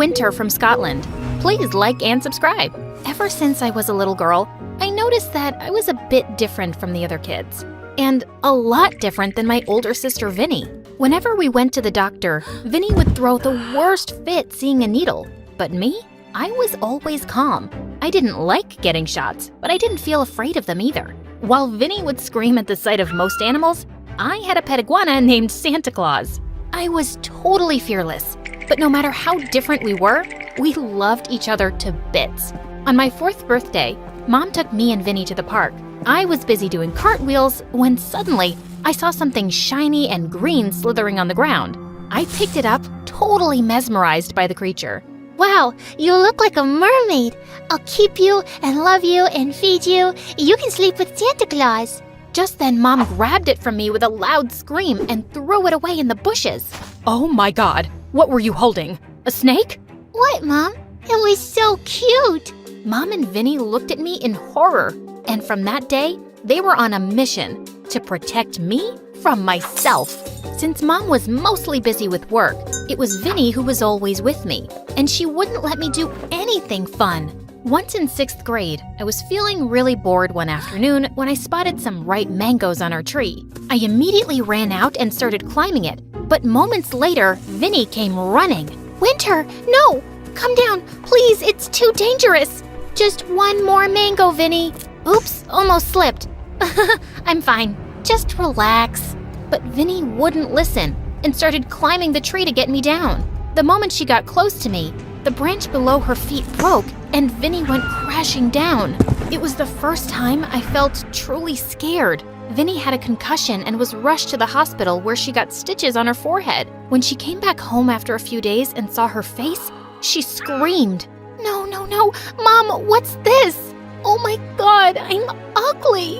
Winter from Scotland. Please like and subscribe. Ever since I was a little girl, I noticed that I was a bit different from the other kids. And a lot different than my older sister Vinny. Whenever we went to the doctor, Vinny would throw the worst fit seeing a needle. But me? I was always calm. I didn't like getting shots, but I didn't feel afraid of them either. While Vinny would scream at the sight of most animals, I had a pet iguana named Santa Claus. I was totally fearless, but no matter how different we were, we loved each other to bits. On my 4th birthday, Mom took me and Vinny to the park. I was busy doing cartwheels when suddenly I saw something shiny and green slithering on the ground. I picked it up, totally mesmerized by the creature. Wow, you look like a mermaid. I'll keep you and love you and feed you. You can sleep with Santa Claus. Just then, Mom grabbed it from me with a loud scream and threw it away in the bushes. Oh my God, what were you holding? A snake? What, Mom? It was so cute. Mom and Vinny looked at me in horror, and from that day, they were on a mission to protect me from myself. Since Mom was mostly busy with work, it was Vinny who was always with me, and she wouldn't let me do anything fun. Once in 6th grade, I was feeling really bored one afternoon when I spotted some ripe mangoes on our tree. I immediately ran out and started climbing it, but moments later, Vinny came running. Winter, no! Come down, please, it's too dangerous. Just one more mango, Vinny. Oops, almost slipped. I'm fine, just relax. But Vinny wouldn't listen and started climbing the tree to get me down. The moment she got close to me, the branch below her feet broke and Vinny went crashing down. It was the first time I felt truly scared. Vinny had a concussion and was rushed to the hospital where she got stitches on her forehead. When she came back home after a few days and saw her face, she screamed. No, Mom, what's this? Oh my God, I'm ugly.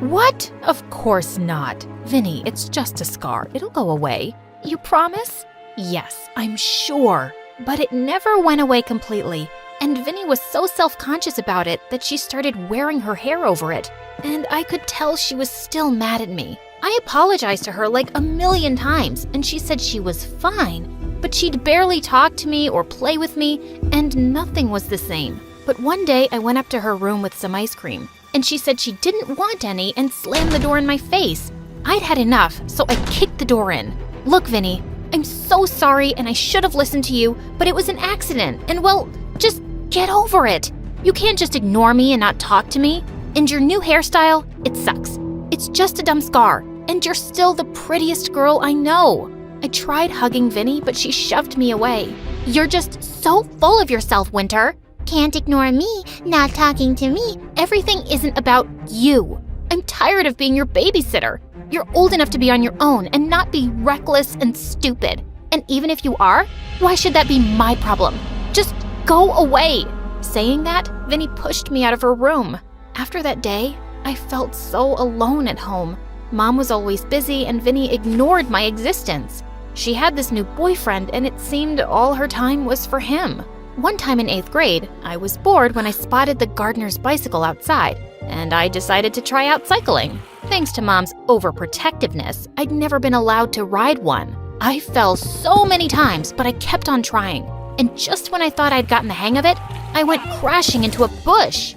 What? Of course not. Vinny, it's just a scar. It'll go away. You promise? Yes, I'm sure. But it never went away completely, and Vinny was so self-conscious about it that she started wearing her hair over it, and I could tell she was still mad at me. I apologized to her like a million times, and she said she was fine, but she'd barely talk to me or play with me, and nothing was the same. But one day I went up to her room with some ice cream, and she said she didn't want any and slammed the door in my face. I'd had enough, so I kicked the door in. Look, Vinny, I'm so sorry and I should have listened to you, but it was an accident, and well, just get over it. You can't just ignore me and not talk to me. And your new hairstyle, it sucks. It's just a dumb scar, and you're still the prettiest girl I know. I tried hugging Vinny, but she shoved me away. You're just so full of yourself, Winter. Can't ignore me, not talking to me. Everything isn't about you. I'm tired of being your babysitter. You're old enough to be on your own and not be reckless and stupid. And even if you are, why should that be my problem? Just go away. Saying that, Vinny pushed me out of her room. After that day, I felt so alone at home. Mom was always busy and Vinny ignored my existence. She had this new boyfriend and it seemed all her time was for him. One time in 8th grade, I was bored when I spotted the gardener's bicycle outside, and I decided to try out cycling. Thanks to Mom's overprotectiveness, I'd never been allowed to ride one. I fell so many times, but I kept on trying. And just when I thought I'd gotten the hang of it, I went crashing into a bush.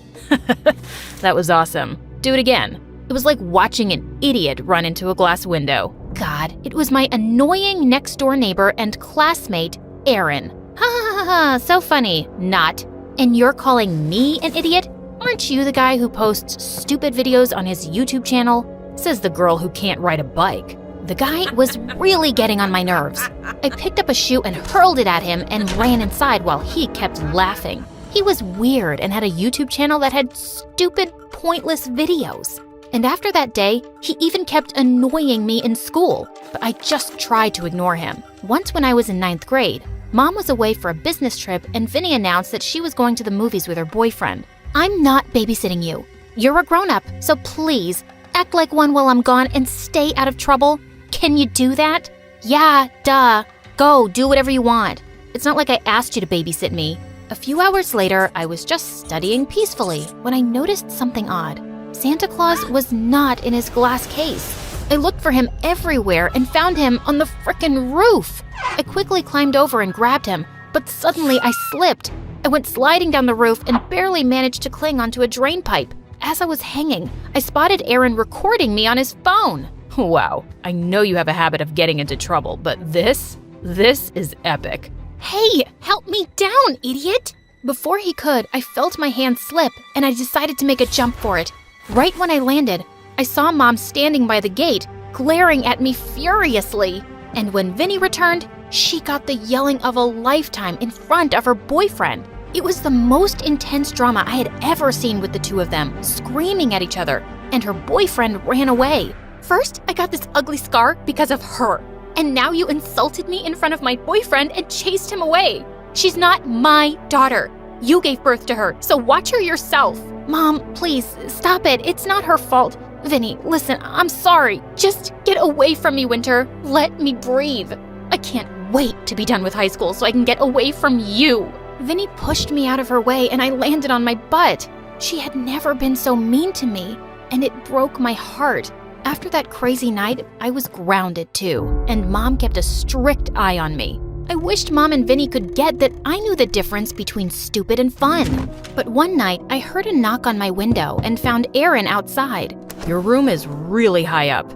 That was awesome. Do it again. It was like watching an idiot run into a glass window. God, it was my annoying next-door neighbor and classmate, Aaron. Ha ha ha ha, so funny. Not. And you're calling me an idiot? Aren't you the guy who posts stupid videos on his YouTube channel? Says the girl who can't ride a bike. The guy was really getting on my nerves. I picked up a shoe and hurled it at him and ran inside while he kept laughing. He was weird and had a YouTube channel that had stupid, pointless videos. And after that day, he even kept annoying me in school, but I just tried to ignore him. Once when I was in 9th grade, Mom was away for a business trip and Vinny announced that she was going to the movies with her boyfriend. I'm not babysitting you. You're a grown-up, so please, act like one while I'm gone and stay out of trouble. Can you do that? Yeah, duh. Go, do whatever you want. It's not like I asked you to babysit me. A few hours later, I was just studying peacefully when I noticed something odd. Santa Claus was not in his glass case. I looked for him everywhere and found him on the frickin' roof. I quickly climbed over and grabbed him, but suddenly I slipped. I went sliding down the roof and barely managed to cling onto a drain pipe. As I was hanging, I spotted Aaron recording me on his phone. Wow, I know you have a habit of getting into trouble, but this is epic. Hey, help me down, idiot! Before he could, I felt my hand slip and I decided to make a jump for it. Right when I landed, I saw Mom standing by the gate, glaring at me furiously. And when Vinny returned, she got the yelling of a lifetime in front of her boyfriend. It was the most intense drama I had ever seen with the two of them, screaming at each other, and her boyfriend ran away. First, I got this ugly scar because of her. And now you insulted me in front of my boyfriend and chased him away. She's not my daughter. You gave birth to her, so watch her yourself. Mom, please, stop it. It's not her fault. Vinny, listen, I'm sorry. Just get away from me, Winter. Let me breathe. I can't wait to be done with high school so I can get away from you. Vinny pushed me out of her way and I landed on my butt. She had never been so mean to me, and it broke my heart. After that crazy night, I was grounded too, and Mom kept a strict eye on me. I wished Mom and Vinny could get that I knew the difference between stupid and fun. But one night, I heard a knock on my window and found Aaron outside. Your room is really high up.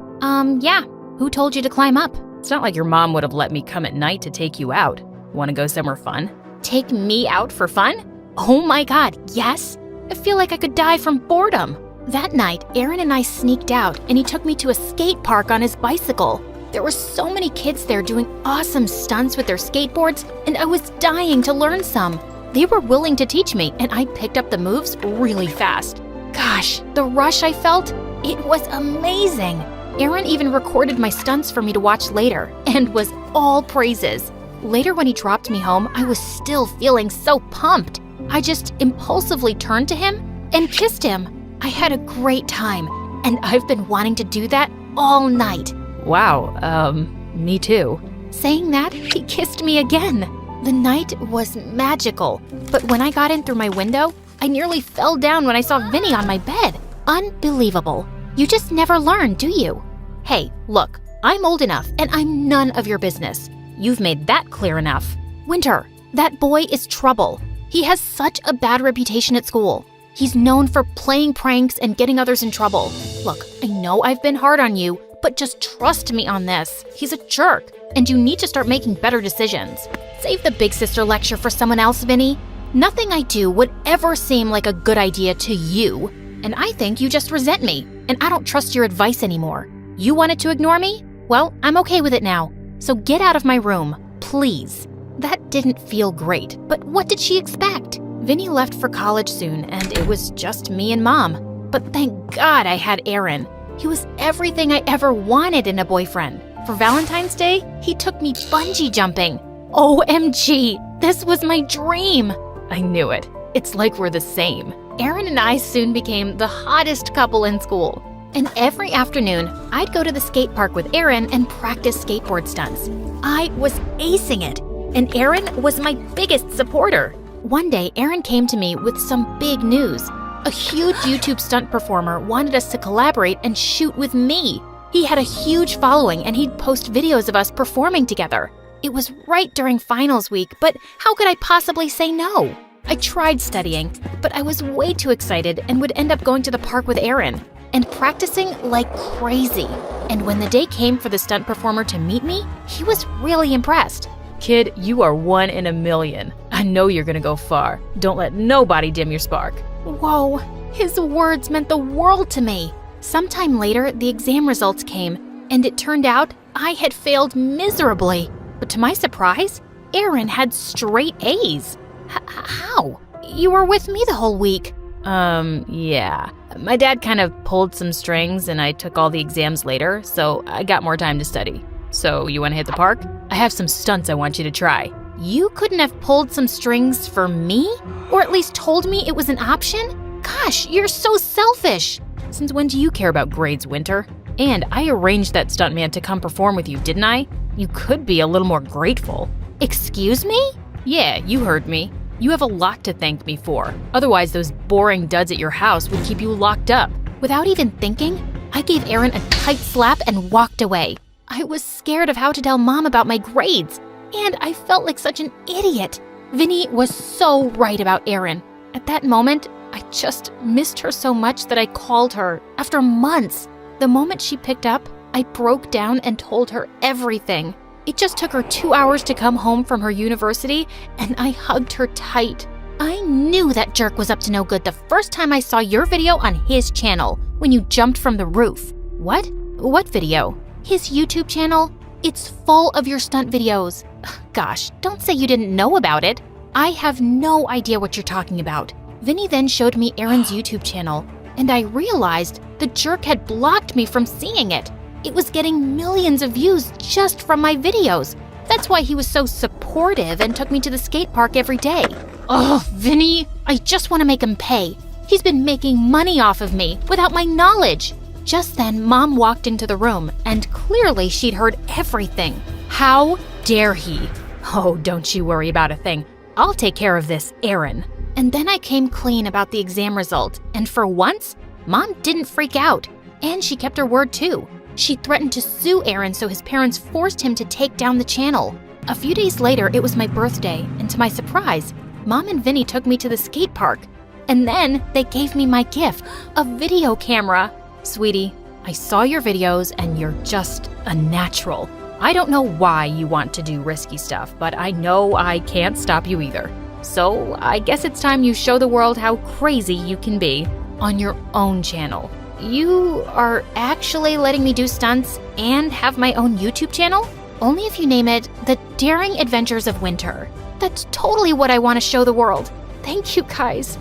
Yeah. Who told you to climb up? It's not like your mom would have let me come at night to take you out. Want to go somewhere fun? Take me out for fun? Oh my God, yes? I feel like I could die from boredom. That night, Aaron and I sneaked out and he took me to a skate park on his bicycle. There were so many kids there doing awesome stunts with their skateboards, and I was dying to learn some. They were willing to teach me, and I picked up the moves really fast. Gosh, the rush I felt, it was amazing. Aaron even recorded my stunts for me to watch later, and was all praises. Later when he dropped me home, I was still feeling so pumped. I just impulsively turned to him and kissed him. I had a great time, and I've been wanting to do that all night. Wow, me too. Saying that, he kissed me again. The night was magical, but when I got in through my window, I nearly fell down when I saw Vinny on my bed. Unbelievable. You just never learn, do you? Hey, look, I'm old enough, and I'm none of your business. You've made that clear enough. Winter, that boy is trouble. He has such a bad reputation at school. He's known for playing pranks and getting others in trouble. Look, I know I've been hard on you, but just trust me on this. He's a jerk, and you need to start making better decisions. Save the big sister lecture for someone else, Vinny. Nothing I do would ever seem like a good idea to you, and I think you just resent me, and I don't trust your advice anymore. You wanted to ignore me? Well, I'm okay with it now. So get out of my room, please. That didn't feel great, but what did she expect? Vinny left for college soon, and it was just me and Mom. But thank God I had Aaron. He was everything I ever wanted in a boyfriend. For Valentine's Day, he took me bungee jumping. OMG, this was my dream. I knew it. It's like we're the same. Aaron and I soon became the hottest couple in school. And every afternoon, I'd go to the skate park with Aaron and practice skateboard stunts. I was acing it, and Aaron was my biggest supporter. One day, Aaron came to me with some big news. A huge YouTube stunt performer wanted us to collaborate and shoot with me. He had a huge following and he'd post videos of us performing together. It was right during finals week, but how could I possibly say no? I tried studying, but I was way too excited and would end up going to the park with Aaron and practicing like crazy. And when the day came for the stunt performer to meet me, he was really impressed. Kid, you are 1 in a million. I know you're gonna go far. Don't let nobody dim your spark. Whoa, his words meant the world to me. Sometime later, the exam results came, and it turned out I had failed miserably. But to my surprise, Aaron had straight A's. How? You were with me the whole week. Yeah. My dad kind of pulled some strings and I took all the exams later, so I got more time to study. So, you wanna hit the park? I have some stunts I want you to try. You couldn't have pulled some strings for me? Or at least told me it was an option? Gosh, you're so selfish. Since when do you care about grades, Winter? And I arranged that stuntman to come perform with you, didn't I? You could be a little more grateful. Excuse me? Yeah, you heard me. You have a lot to thank me for. Otherwise, those boring duds at your house would keep you locked up. Without even thinking, I gave Aaron a tight slap and walked away. I was scared of how to tell Mom about my grades, and I felt like such an idiot. Vinny was so right about Erin. At that moment, I just missed her so much that I called her after months. The moment she picked up, I broke down and told her everything. It just took her 2 hours to come home from her university, and I hugged her tight. I knew that jerk was up to no good the first time I saw your video on his channel when you jumped from the roof. What? What video? His YouTube channel? It's full of your stunt videos. Gosh, don't say you didn't know about it. I have no idea what you're talking about. Vinny then showed me Erin's YouTube channel, and I realized the jerk had blocked me from seeing it. It was getting millions of views just from my videos. That's why he was so supportive and took me to the skate park every day. Oh, Vinny, I just want to make him pay. He's been making money off of me without my knowledge. Just then, Mom walked into the room, and clearly she'd heard everything. How dare he? Oh, don't you worry about a thing. I'll take care of this, Erin. And then I came clean about the exam result, and for once, Mom didn't freak out. And she kept her word too. She threatened to sue Erin, so his parents forced him to take down the channel. A few days later, it was my birthday, and to my surprise, Mom and Vinny took me to the skate park. And then they gave me my gift, a video camera. Sweetie, I saw your videos and you're just a natural. I don't know why you want to do risky stuff, but I know I can't stop you either. So I guess it's time you show the world how crazy you can be on your own channel. You are actually letting me do stunts and have my own YouTube channel? Only if you name it The Daring Adventures of Winter. That's totally what I want to show the world. Thank you, guys.